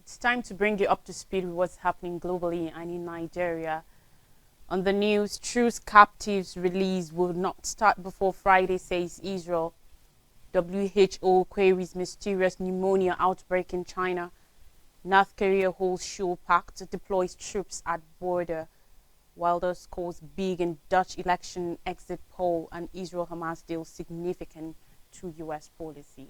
It's time to bring you up to speed with what's happening globally and in Nigeria. On the news, truce captives release will not start before Friday, says Israel. WHO queries mysterious pneumonia outbreak in China. North Korea holds show pact, deploys troops at border. Wilder scores big in Dutch election exit poll, and Israel-Hamas deal significant to U.S. policy.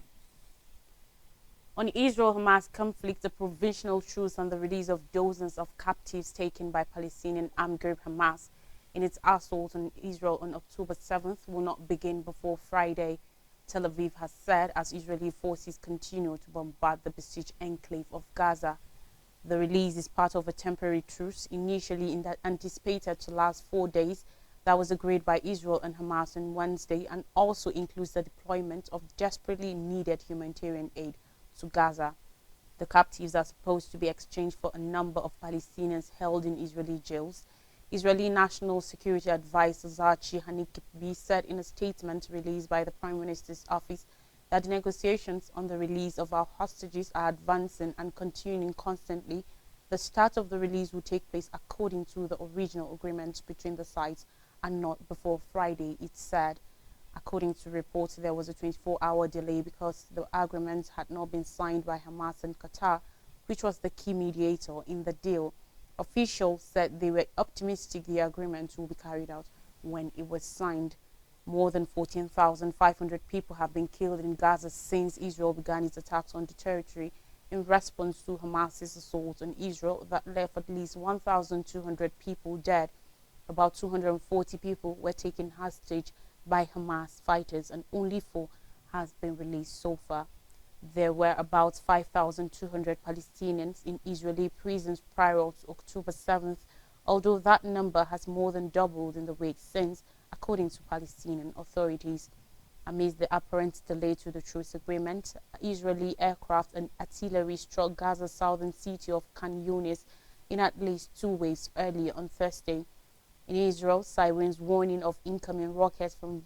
On Israel-Hamas conflict, a provisional truce on the release of dozens of captives taken by Palestinian armed group Hamas in its assault on Israel on October 7th will not begin before Friday, Tel Aviv has said, as Israeli forces continue to bombard the besieged enclave of Gaza. The release is part of a temporary truce, initially anticipated to last 4 days, that was agreed by Israel and Hamas on Wednesday, and also includes the deployment of desperately needed humanitarian aid to Gaza. The captives are supposed to be exchanged for a number of Palestinians held in Israeli jails. Israeli National Security Advisor Zachi Hanikbi said in a statement released by the Prime Minister's office that the negotiations on the release of our hostages are advancing and continuing constantly. The start of the release will take place according to the original agreement between the sides and not before Friday, it said. According to reports, there was a 24-hour delay because the agreement had not been signed by Hamas and Qatar, which was the key mediator in the deal. Officials said they were optimistic the agreement will be carried out when it was signed. More than 14,500 people have been killed in Gaza since Israel began its attacks on the territory in response to Hamas's assault on Israel that left at least 1,200 people dead. About 240 people were taken hostage by Hamas fighters, and only 4 has been released so far. There were about 5,200 Palestinians in Israeli prisons prior to October 7th, although that number has more than doubled in the week since, according to Palestinian authorities. Amidst the apparent delay to the truce agreement, Israeli aircraft and artillery struck Gaza's southern city of Khan Yunis in at least 2 waves early on Thursday. In Israel, sirens warning of incoming rockets from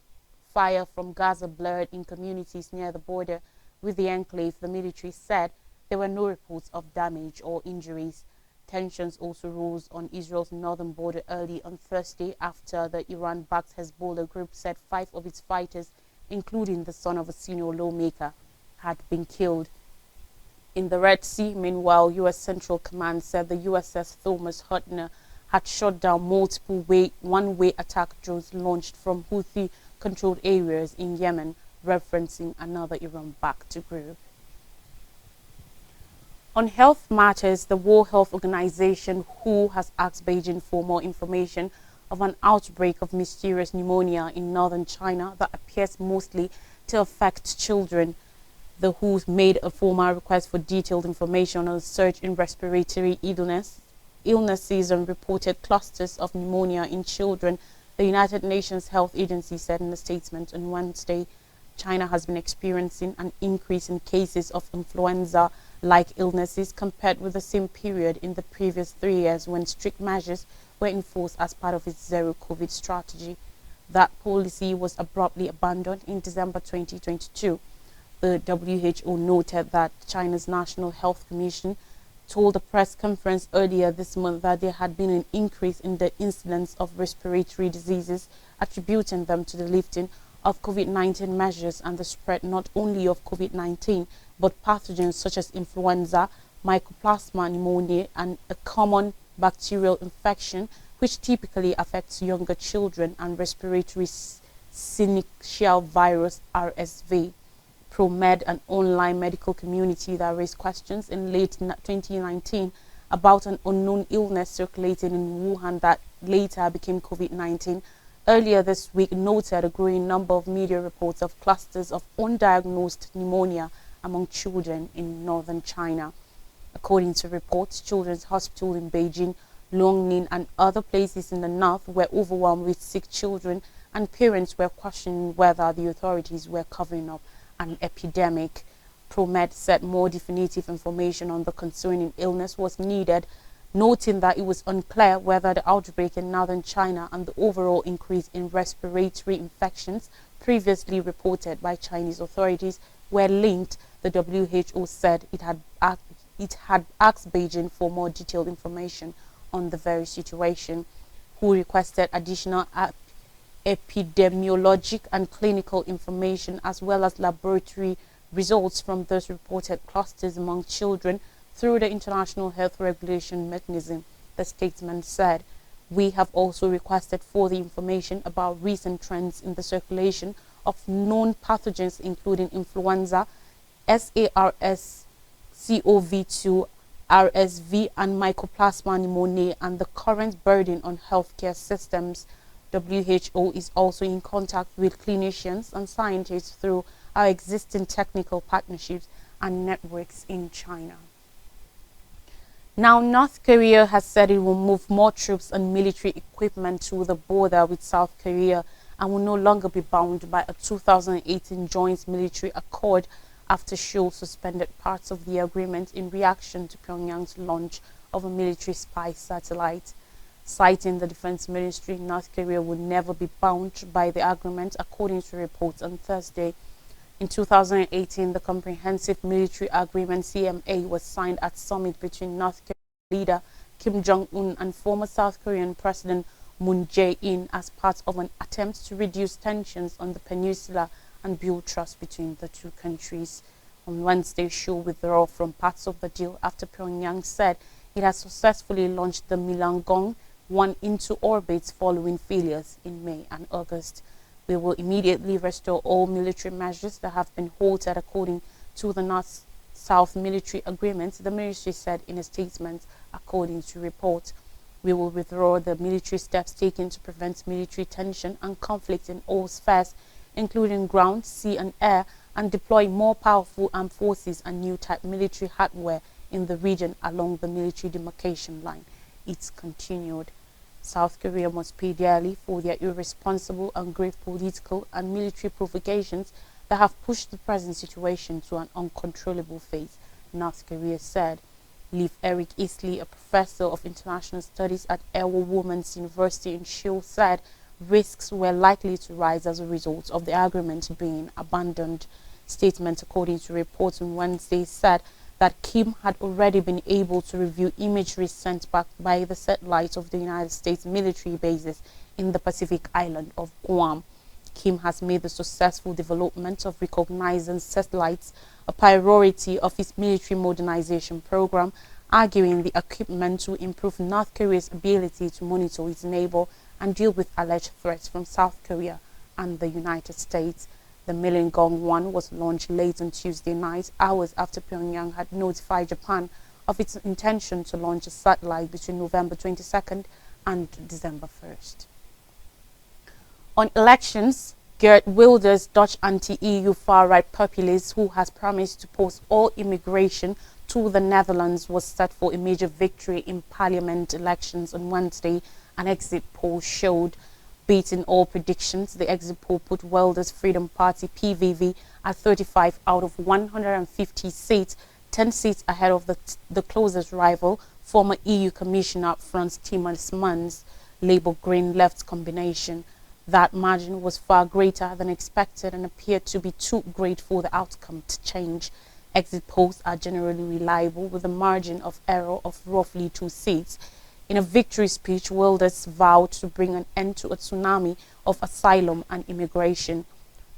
fire from Gaza blared in communities near the border with the enclave. The military said there were no reports of damage or injuries. Tensions also rose on Israel's northern border early on Thursday after the Iran-backed Hezbollah group said 5 of its fighters, including the son of a senior lawmaker, had been killed. In the Red Sea, meanwhile, U.S. Central Command said the USS Thomas Hutner had shot down multiple one-way attack drones launched from Houthi-controlled areas in Yemen, referencing another Iran-backed group. On health matters, the World Health Organization WHO has asked Beijing for more information of an outbreak of mysterious pneumonia in northern China that appears mostly to affect children. The WHO made a formal request for detailed information on a surge in respiratory illnesses and reported clusters of pneumonia in children, the United Nations Health Agency said in a statement on Wednesday. China has been experiencing an increase in cases of influenza-like illnesses compared with the same period in the previous 3 years when strict measures were enforced as part of its zero-COVID strategy. That policy was abruptly abandoned in December 2022. The WHO noted that China's National Health Commission told a press conference earlier this month that there had been an increase in the incidence of respiratory diseases, attributing them to the lifting of COVID-19 measures and the spread not only of COVID-19 but pathogens such as influenza, mycoplasma pneumoniae, and a common bacterial infection which typically affects younger children, and respiratory syncytial virus (RSV). ProMed, an online medical community that raised questions in late 2019 about an unknown illness circulating in Wuhan that later became COVID-19, earlier this week noted a growing number of media reports of clusters of undiagnosed pneumonia among children in northern China. According to reports, Children's Hospital in Beijing, Longning, and other places in the north were overwhelmed with sick children, and parents were questioning whether the authorities were covering up an epidemic. ProMed said more definitive information on the concerning illness was needed, noting that it was unclear whether the outbreak in northern China and the overall increase in respiratory infections previously reported by Chinese authorities were linked. The WHO said it had it had asked Beijing for more detailed information on the very situation, who requested additional epidemiologic and clinical information as well as laboratory results from those reported clusters among children through the international health regulation mechanism, the statement said. We have also requested further information about recent trends in the circulation of known pathogens including influenza, SARS-CoV-2, RSV and Mycoplasma pneumoniae and the current burden on healthcare systems. WHO is also in contact with clinicians and scientists through our existing technical partnerships and networks in China. Now, North Korea has said it will move more troops and military equipment to the border with South Korea and will no longer be bound by a 2018 joint military accord after Seoul suspended parts of the agreement in reaction to Pyongyang's launch of a military spy satellite. Citing the Defense Ministry, North Korea would never be bound by the agreement, according to reports on Thursday. In 2018, the Comprehensive Military Agreement (CMA) was signed at summit between North Korean leader Kim Jong-un and former South Korean President Moon Jae-in as part of an attempt to reduce tensions on the peninsula and build trust between the two countries. On Wednesday, Seoul withdrew from parts of the deal after Pyongyang said it has successfully launched the Milangong-1 into orbit following failures in May and August. We will immediately restore all military measures that have been halted according to the North-South military agreement, the ministry said in a statement, according to reports. We will withdraw the military steps taken to prevent military tension and conflict in all spheres, including ground, sea and air, and deploy more powerful armed forces and new type military hardware in the region along the military demarcation line. It's continued. South Korea must pay dearly for their irresponsible and grave political and military provocations that have pushed the present situation to an uncontrollable phase, North Korea said. Liv Eric Isley, a professor of international studies at Iowa Women's University in Seoul, said risks were likely to rise as a result of the agreement being abandoned. Statements, according to reports on Wednesday, said that Kim had already been able to review imagery sent back by the satellites of the United States military bases in the Pacific island of Guam. Kim has made the successful development of recognizing satellites a priority of his military modernization program, arguing the equipment will improve North Korea's ability to monitor its neighbor and deal with alleged threats from South Korea and the United States. The Milangong-1 was launched late on Tuesday night, hours after Pyongyang had notified Japan of its intention to launch a satellite between November 22nd and December 1st. On elections, Geert Wilders, Dutch anti-EU far-right populist who has promised to post all immigration to the Netherlands, was set for a major victory in parliament elections on Wednesday, an exit poll showed. Beating all predictions, the exit poll put Wilders' Freedom Party (PVV) at 35 out of 150 seats, 10 seats ahead of the closest rival, former EU Commissioner Frans Timmermans' Labour-Green Left combination. That margin was far greater than expected and appeared to be too great for the outcome to change. Exit polls are generally reliable with a margin of error of roughly 2 seats. In a victory speech, Wilders vowed to bring an end to a tsunami of asylum and immigration.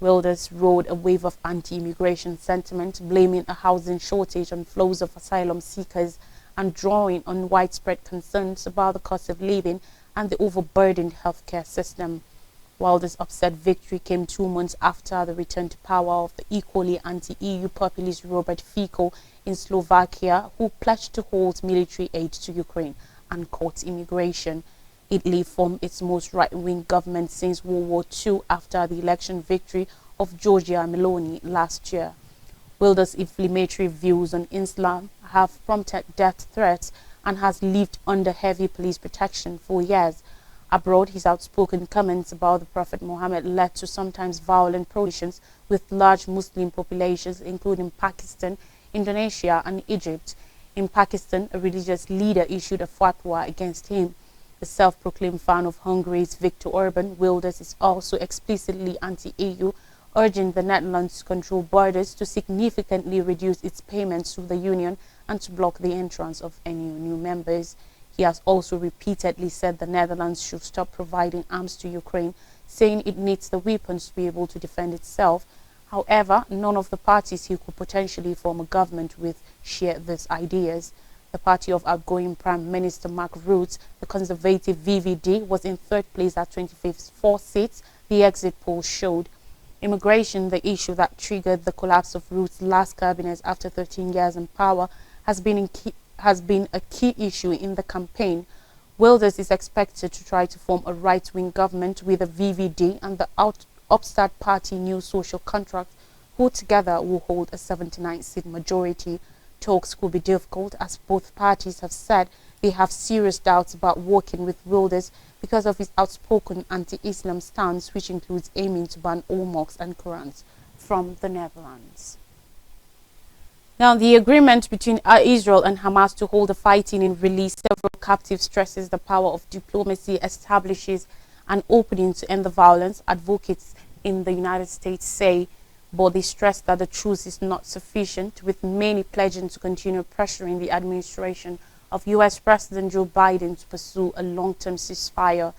Wilders rode a wave of anti-immigration sentiment, blaming a housing shortage on flows of asylum seekers and drawing on widespread concerns about the cost of living and the overburdened healthcare system. Wilders' upset victory came 2 months after the return to power of the equally anti-EU populist Robert Fico in Slovakia, who pledged to halt military aid to Ukraine and court immigration. Italy formed its most right-wing government since World War II after the election victory of Giorgia Meloni last year. Wilders' inflammatory views on Islam have prompted death threats and has lived under heavy police protection for years. Abroad, his outspoken comments about the Prophet Muhammad led to sometimes violent prohibitions with large Muslim populations, including Pakistan, Indonesia, and Egypt. In Pakistan, a religious leader issued a fatwa against him. The self-proclaimed fan of Hungary's Viktor Orban, Wilders is also explicitly anti-EU, urging the Netherlands to control borders to significantly reduce its payments to the Union and to block the entrance of any new members. He has also repeatedly said the Netherlands should stop providing arms to Ukraine, saying it needs the weapons to be able to defend itself. However, none of the parties he could potentially form a government with share these ideas. The party of outgoing Prime Minister Mark Rutte, the Conservative VVD, was in third place at 24 seats, the exit polls showed. Immigration, the issue that triggered the collapse of Rutte's last cabinet after 13 years in power, has been a key issue in the campaign. Wilders is expected to try to form a right-wing government with the VVD and the upstart party New Social Contract, who together will hold a 79-seat majority. Talks could be difficult as both parties have said they have serious doubts about working with Wilders because of his outspoken anti-Islam stance, which includes aiming to ban all mosques and Qurans from the Netherlands. Now, the agreement between Israel and Hamas to hold the fighting and release several captives stresses the power of diplomacy, establishes an opening to end the violence, advocates in the United States say, but they stress that the truce is not sufficient, with many pledging to continue pressuring the administration of U.S. President Joe Biden to pursue a long-term ceasefire.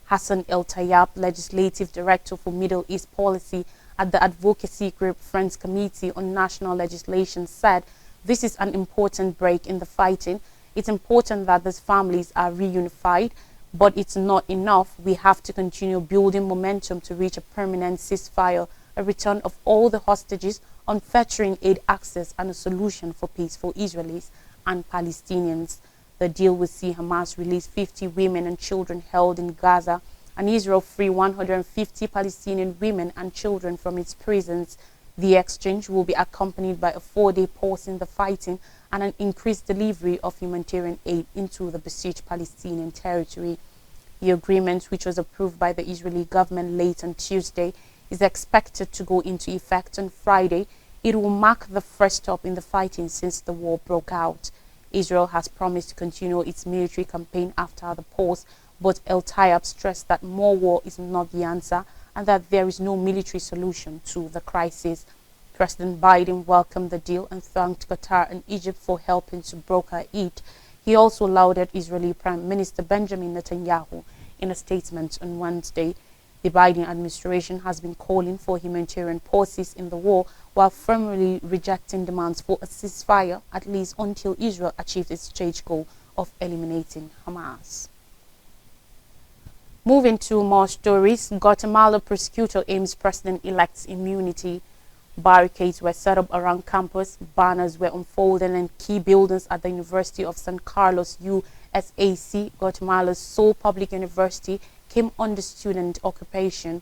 Hassan El-Tayyab, Legislative Director for Middle East Policy at the advocacy group Friends Committee on National Legislation, said, "This is an important break in the fighting. It's important that these families are reunified, but it's not enough. We have to continue building momentum to reach a permanent ceasefire, a return of all the hostages, unfettered aid access, and a solution for peace for Israelis and Palestinians. The deal will see Hamas release 50 women and children held in Gaza, and Israel free 150 Palestinian women and children from its prisons. The exchange will be accompanied by a 4-day pause in the fighting and an increased delivery of humanitarian aid into the besieged Palestinian territory." The agreement, which was approved by the Israeli government late on Tuesday, is expected to go into effect on Friday. It will mark the first stop in the fighting since the war broke out. Israel has promised to continue its military campaign after the pause, but El-Tayyab stressed that more war is not the answer and that there is no military solution to the crisis. President Biden welcomed the deal and thanked Qatar and Egypt for helping to broker it. He also lauded Israeli Prime Minister Benjamin Netanyahu in a statement on Wednesday. The Biden administration has been calling for humanitarian pauses in the war while firmly rejecting demands for a ceasefire, at least until Israel achieves its stage goal of eliminating Hamas. Moving to more stories, Guatemala prosecutor aims president-elect's immunity. Barricades were set up around campus, banners were unfolded, and key buildings at the University of San Carlos, USAC, Guatemala's sole public university, came under student occupation.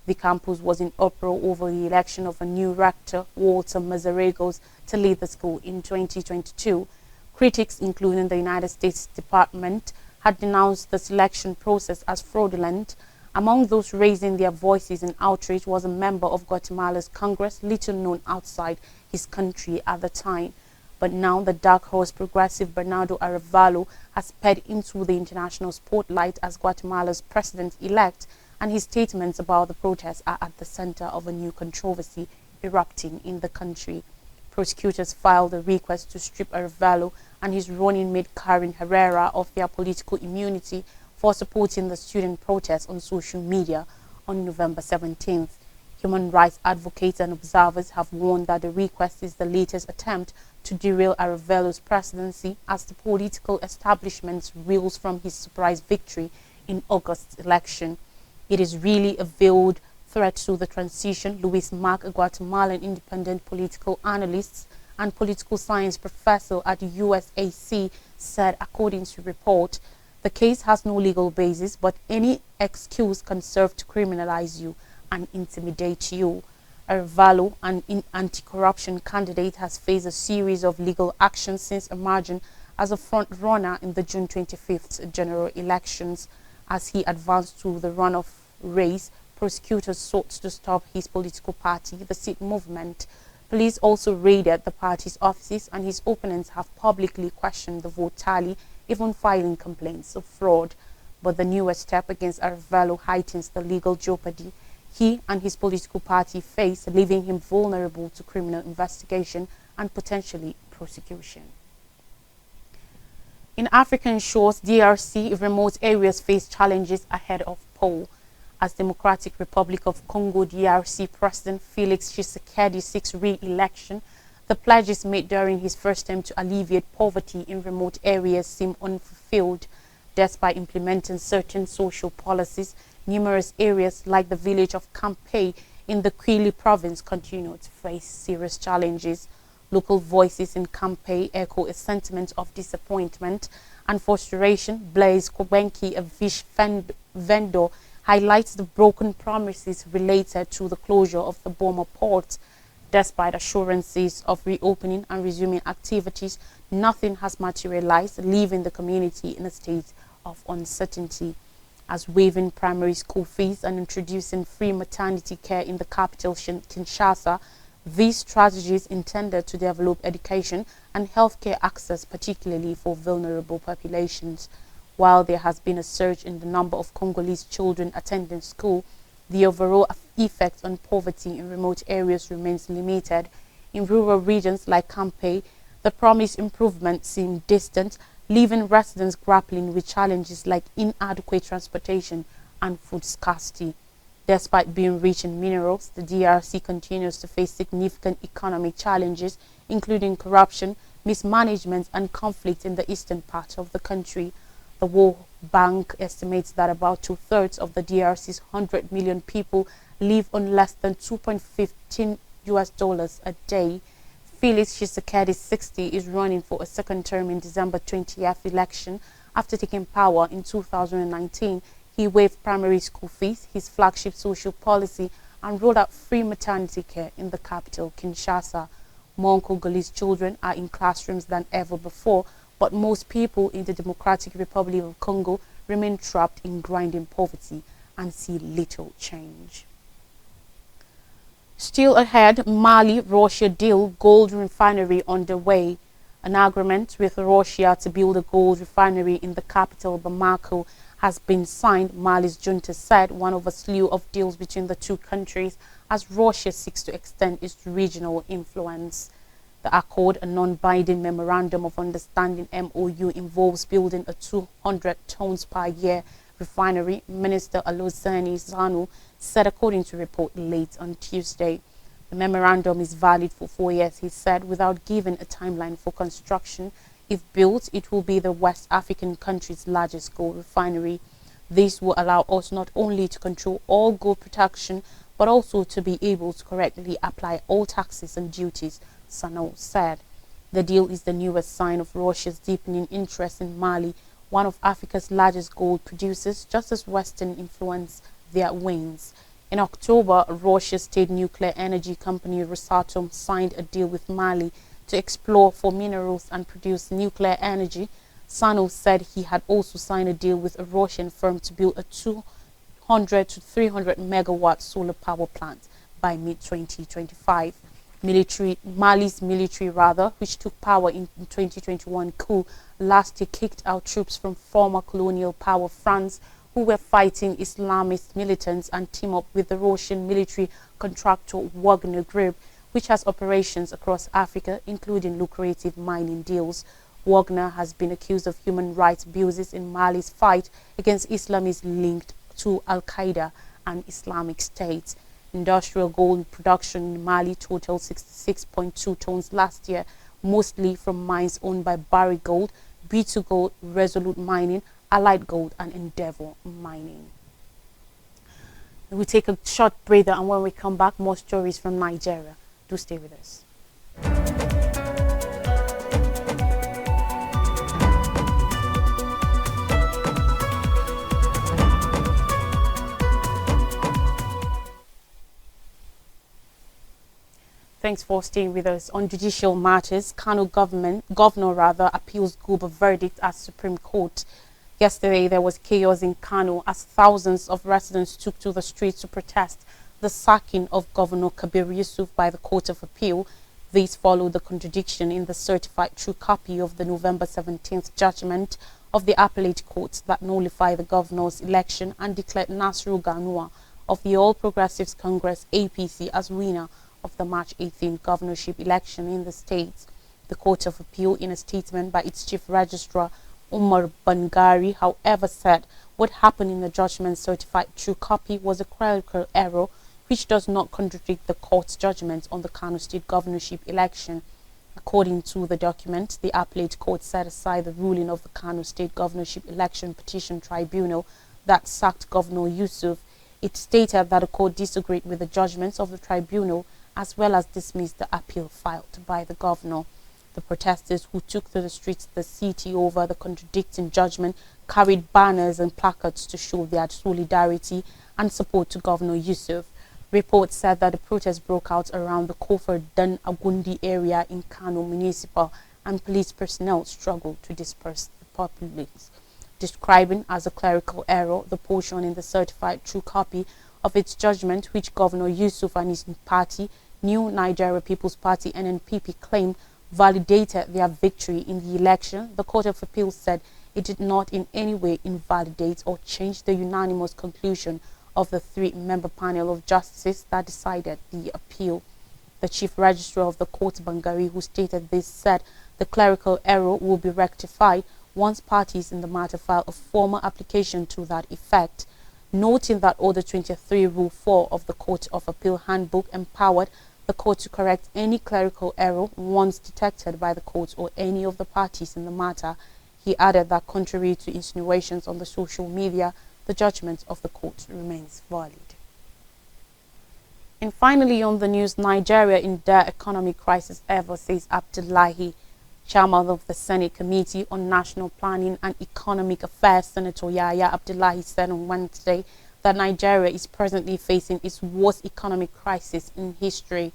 The campus was in uproar over the election of a new rector, Walter Mazarregos, to lead the school in 2022. Critics, including the United States Department, had denounced the selection process as fraudulent. Among those raising their voices in outrage was a member of Guatemala's Congress, little known outside his country at the time. But now the dark horse progressive Bernardo Arevalo has sped into the international spotlight as Guatemala's president-elect, and his statements about the protests are at the center of a new controversy erupting in the country. Prosecutors filed a request to strip Arevalo and his running mate Karen Herrera of their political immunity for supporting the student protests on social media on November 17th. Human rights advocates and observers have warned that the request is the latest attempt to derail Arevalo's presidency as the political establishment reels from his surprise victory in August's election. It is really a veiled threat to the transition, Luis Mark, a Guatemalan independent political analyst and political science professor at the USAC, said, according to report. The case has no legal basis, but any excuse can serve to criminalize you and intimidate you. Arevalo, an anti-corruption candidate, has faced a series of legal actions since emerging as a front-runner in the June 25th general elections. As he advanced to the runoff race, prosecutors sought to stop his political party, the Sikh Movement. Police also raided the party's offices, and his opponents have publicly questioned the vote tally, even filing complaints of fraud. But the newest step against Arevalo heightens the legal jeopardy he and his political party face, leaving him vulnerable to criminal investigation and potentially prosecution. In African shores, DRC remote areas face challenges ahead of poll. As Democratic Republic of Congo DRC President Felix Tshisekedi seeks re-election, the pledges made during his first term to alleviate poverty in remote areas seem unfulfilled. Despite implementing certain social policies, numerous areas like the village of Kampe in the Kwili province continue to face serious challenges. Local voices in Kampe echo a sentiment of disappointment and frustration. Blaise Kobenki, a fish vendor, highlights the broken promises related to the closure of the Boma port. Despite assurances of reopening and resuming activities, nothing has materialized, leaving the community in a state of uncertainty. As waiving primary school fees and introducing free maternity care in the capital, Kinshasa, these strategies intended to develop education and healthcare access, particularly for vulnerable populations. While there has been a surge in the number of Congolese children attending school, the overall effect on poverty in remote areas remains limited. In rural regions like Kampe, the promised improvements seem distant, leaving residents grappling with challenges like inadequate transportation and food scarcity. Despite being rich in minerals, the DRC continues to face significant economic challenges, including corruption, mismanagement, and conflict in the eastern part of the country. The World Bank estimates that about two-thirds of the DRC's 100 million people live on less than $2.15 a day. Felix Tshisekedi, 60, is running for a second term in December 20th election. After taking power in 2019, he waived primary school fees, his flagship social policy, and rolled out free maternity care in the capital, Kinshasa. More Congolese children are in classrooms than ever before, but most people in the Democratic Republic of Congo remain trapped in grinding poverty and see little change. Still ahead, Mali-Russia deal, gold refinery underway. An agreement with Russia to build a gold refinery in the capital, Bamako, has been signed, Mali's junta said, one of a slew of deals between the two countries as Russia seeks to extend its regional influence. The accord, a non-binding memorandum of understanding MOU, involves building a 200 tons per year refinery, Minister Alozani Zanu said, according to a report late on Tuesday. The memorandum is valid for 4 years, he said, without giving a timeline for construction. If built, it will be the West African country's largest gold refinery. This will allow us not only to control all gold production, but also to be able to correctly apply all taxes and duties, Sano said. The deal is the newest sign of Russia's deepening interest in Mali, one of Africa's largest gold producers, just as Western influence there wanes. In October, Russia's state nuclear energy company Rosatom signed a deal with Mali to explore for minerals and produce nuclear energy. Sano said he had also signed a deal with a Russian firm to build a 200 to 300 megawatt solar power plant by mid-2025. Mali's military, which took power in 2021 coup last year, kicked out troops from former colonial power France who were fighting Islamist militants and teamed up with the Russian military contractor Wagner Group, which has operations across Africa, including lucrative mining deals. Wagner has been accused of human rights abuses in Mali's fight against Islamists linked to Al-Qaeda and Islamic State. Industrial gold production in Mali totaled 66.2 tons last year, mostly from mines owned by Barrick Gold, B2 Gold, Resolute Mining, Allied Gold, and Endeavour Mining. We take a short breather, and when we come back, more stories from Nigeria. Do stay with us. Thanks for staying with us. On judicial matters, Kano governor appeals Guba verdict at Supreme Court. Yesterday, there was chaos in Kano as thousands of residents took to the streets to protest the sacking of Governor Kabir Yusuf by the Court of Appeal. This followed the contradiction in the certified true copy of the November 17th judgment of the appellate court that nullified the governor's election and declared Nasru Ganoua of the All Progressives Congress APC as winner of the March 18th governorship election in the state. The Court of Appeal, in a statement by its chief registrar, Umar Bangari, however, said what happened in the judgment certified true copy was a clerical error which does not contradict the court's judgment on the Kano State governorship election. According to the document, the appellate court set aside the ruling of the Kano State governorship election petition tribunal that sacked Governor Yusuf. It stated that the court disagreed with the judgments of the tribunal as well as dismissed the appeal filed by the governor. The protesters who took to the streets of the city over the contradicting judgment carried banners and placards to show their solidarity and support to Governor Yusuf. Reports said that the protest broke out around the Kofar Dan Agundi area in Kano Municipal, and police personnel struggled to disperse the populace. Describing as a clerical error the portion in the certified true copy of its judgment which Governor Yusuf and his party, New Nigeria People's Party NNPP, claimed validated their victory in the election, the Court of Appeal said it did not in any way invalidate or change the unanimous conclusion of the three-member panel of justices that decided the appeal. The Chief Registrar of the court, Bangari, who stated this, said the clerical error will be rectified once parties in the matter file a formal application to that effect, noting that Order 23 Rule 4 of the Court of Appeal Handbook empowered the court to correct any clerical error once detected by the court or any of the parties in the matter. He added that contrary to insinuations on the social media, the judgment of the court remains valid. And finally on the news, Nigeria in dire economic crisis ever, says Abdullahi. Chairman of the Senate Committee on National Planning and Economic Affairs, Senator Yahya Abdullahi, said on Wednesday that Nigeria is presently facing its worst economic crisis in history.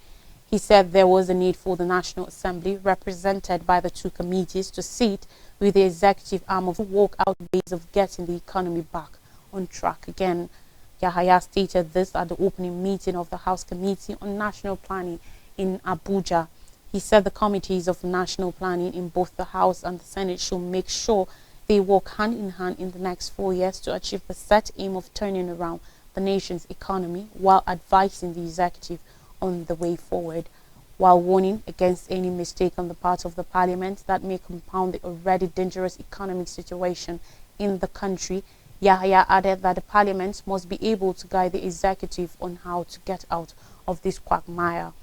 He said there was a need for the National Assembly, represented by the two committees, to sit with the executive arm of work out ways of getting the economy back on track again. Yahya stated this at the opening meeting of the House Committee on National Planning in Abuja. He said the committees of national planning in both the House and the Senate should make sure they work hand in hand in the next 4 years to achieve the set aim of turning around the nation's economy while advising the executive on the way forward, while warning against any mistake on the part of the parliament that may compound the already dangerous economic situation in the country. Yahya added that the parliament must be able to guide the executive on how to get out of this quagmire.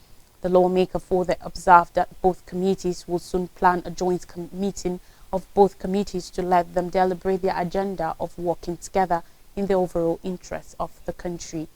The lawmaker further observed that both committees will soon plan a joint meeting of both committees to let them deliberate their agenda of working together in the overall interests of the country.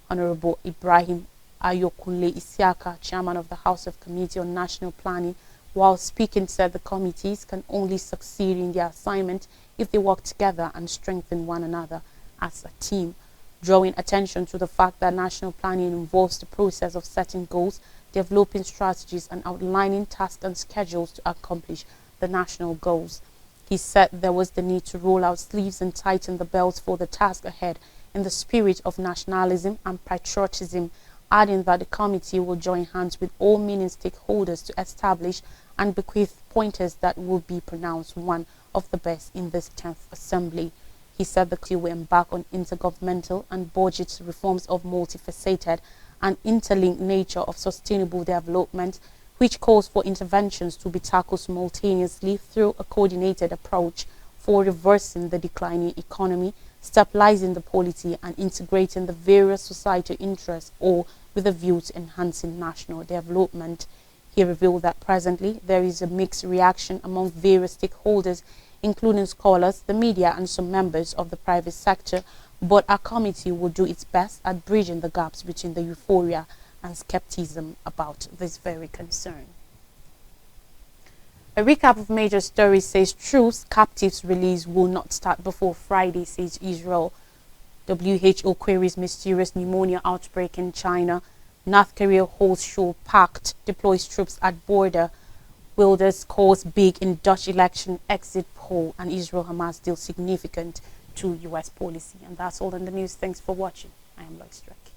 Honorable Ibrahim Ayokunle Isiaka, chairman of the House of Committee on National Planning, while speaking, said the committees can only succeed in their assignment if they work together and strengthen one another as a team, drawing attention to the fact that national planning involves the process of setting goals, developing strategies, and outlining tasks and schedules to accomplish the national goals. He said there was the need to roll out sleeves and tighten the belts for the task ahead in the spirit of nationalism and patriotism, adding that the committee will join hands with all meaning stakeholders to establish and bequeath pointers that will be pronounced one of the best in this 10th Assembly. He said the committee will embark on intergovernmental and budget reforms of multifaceted and interlinked nature of sustainable development, which calls for interventions to be tackled simultaneously through a coordinated approach for reversing the declining economy, stabilizing the polity, and integrating the various societal interests, all with a view to enhancing national development. He revealed that presently there is a mixed reaction among various stakeholders, including scholars, the media, and some members of the private sector, but our committee will do its best at bridging the gaps between the euphoria and skepticism about this very concern. A recap of major stories says truce captives release will not start before Friday, says Israel. WHO queries mysterious pneumonia outbreak in China. North Korea holds show packed, deploys troops at border. Wilders scores big in Dutch election exit poll, and Israel-Hamas deal significant to U.S. policy. And that's all in the news. Thanks for watching. I am Lois Streck.